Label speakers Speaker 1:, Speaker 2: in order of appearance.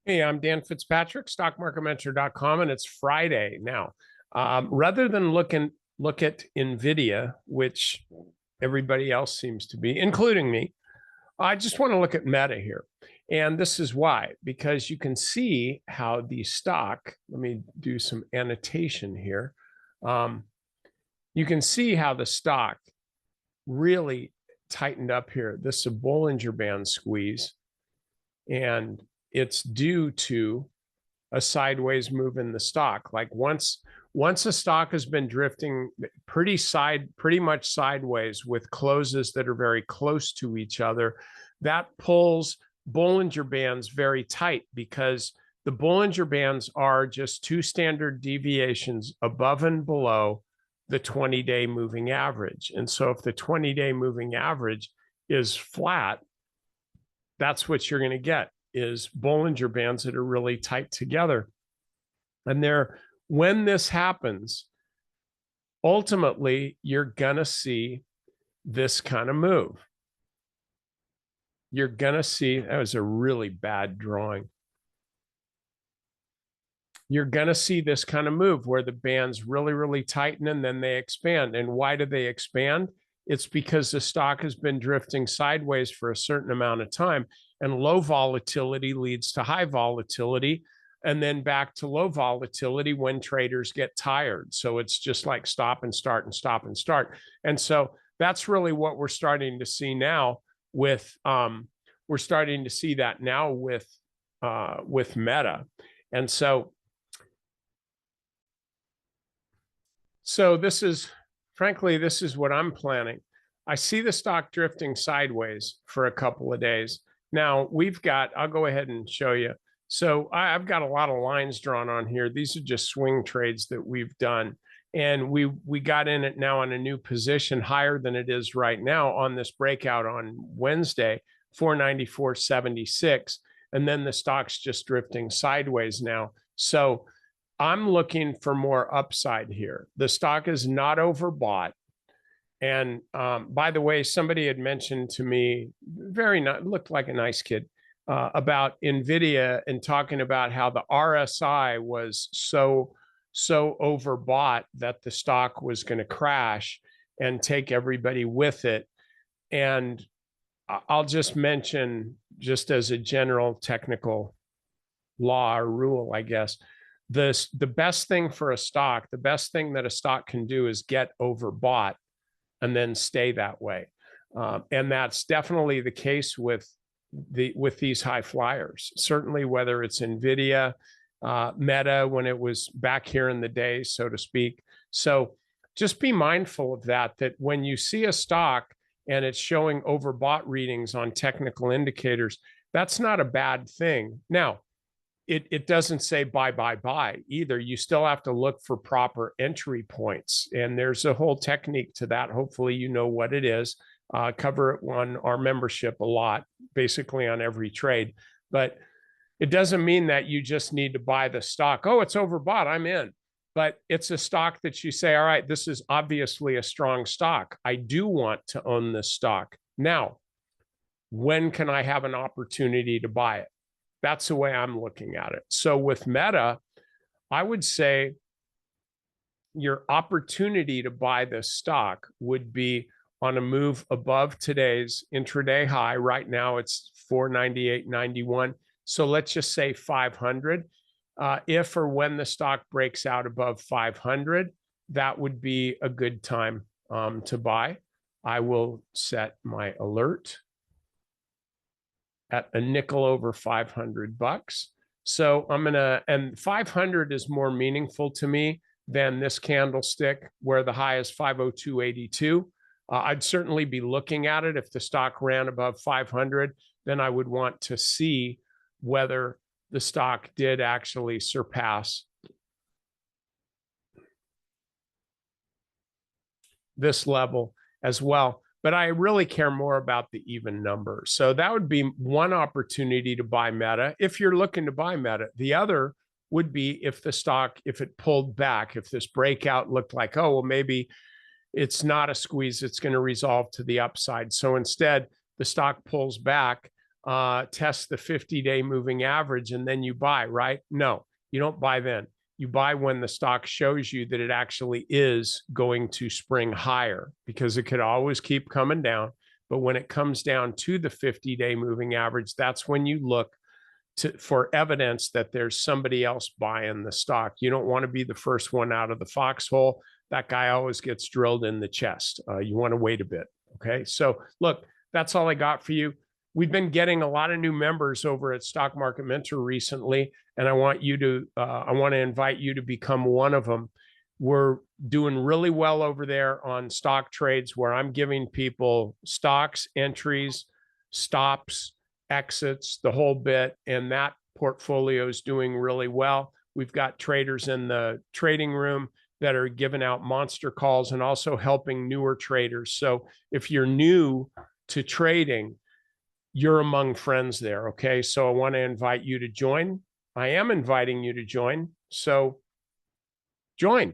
Speaker 1: Hey, I'm Dan Fitzpatrick, stockmarketmentor.com, and it's Friday now. Rather than look at NVIDIA, which everybody else seems to be, including me, I just want to look at Meta here. And this is why, because you can see how the stock, let me do some annotation here. You can see how the stock really tightened up here. This is a Bollinger Band squeeze, and it's due to a sideways move in the stock. Like once a stock has been drifting pretty much sideways with closes that are very close to each other, that pulls Bollinger Bands very tight, because the Bollinger Bands are just two standard deviations above and below the 20-day moving average. And so if the 20-day moving average is flat, that's what you're going to get, is Bollinger Bands that are really tight together. And when this happens, ultimately, you're going to see this kind of move. You're going to see, that was a really bad drawing. You're going to see this kind of move where the bands really, really tighten and then they expand. And why do they expand? It's because the stock has been drifting sideways for a certain amount of time, and low volatility leads to high volatility, and then back to low volatility when traders get tired. So it's just like stop and start and stop and start. And so that's really what we're starting to see now with, we're starting to see that now with Meta. And so this is, frankly, this is what I'm planning. I see the stock drifting sideways for a couple of days. Now we've got, I'll go ahead and show you. So I've got a lot of lines drawn on here. These are just swing trades that we've done. And we got in it now on a new position higher than it is right now on this breakout on Wednesday, 494.76. And then the stock's just drifting sideways now. So I'm looking for more upside here. The stock is not overbought. And by the way, somebody had mentioned to me, looked like a nice kid, about NVIDIA, and talking about how the RSI was so overbought that the stock was going to crash and take everybody with it. And I'll just mention, just as a general technical law or rule, I guess, the best thing for a stock, the best thing that a stock can do is get overbought and then stay that way. And that's definitely the case with these high flyers. Certainly, whether it's NVIDIA, Meta, when it was back here in the day, so to speak. So just be mindful of that when you see a stock and it's showing overbought readings on technical indicators, that's not a bad thing. Now, it doesn't say buy either. You still have to look for proper entry points. And there's a whole technique to that. Hopefully you know what it is. Cover it on our membership a lot, basically on every trade. But it doesn't mean that you just need to buy the stock. Oh, it's overbought, I'm in. But it's a stock that you say, all right, this is obviously a strong stock. I do want to own this stock. Now, when can I have an opportunity to buy it? That's the way I'm looking at it. So with Meta, I would say your opportunity to buy this stock would be on a move above today's intraday high. Right now it's 498.91. So let's just say 500. If or when the stock breaks out above 500, that would be a good time to buy. I will set my alert at a nickel over 500 bucks. So and 500 is more meaningful to me than this candlestick where the high is 502.82. I'd certainly be looking at it. If the stock ran above 500, then I would want to see whether the stock did actually surpass this level as well. But I really care more about the even number. So that would be one opportunity to buy Meta if you're looking to buy Meta. The other would be if the stock, if it pulled back, if this breakout looked like, oh, well, maybe it's not a squeeze, it's going to resolve to the upside. So instead, the stock pulls back test the 50-day moving average and then you buy, right? No, you don't buy then. You buy when the stock shows you that it actually is going to spring higher, because it could always keep coming down. But when it comes down to the 50-day moving average, that's when you look for evidence that there's somebody else buying the stock. You don't want to be the first one out of the foxhole. That guy always gets drilled in the chest. You want to wait a bit. Okay. So look, that's all I got for you. We've been getting a lot of new members over at Stock Market Mentor recently, and I want to invite you to become one of them. We're doing really well over there on stock trades, where I'm giving people stocks, entries, stops, exits, the whole bit, and that portfolio is doing really well. We've got traders in the trading room that are giving out monster calls and also helping newer traders. So if you're new to trading, you're among friends there. Okay. So I want to invite you to join. I am inviting you to join. So join.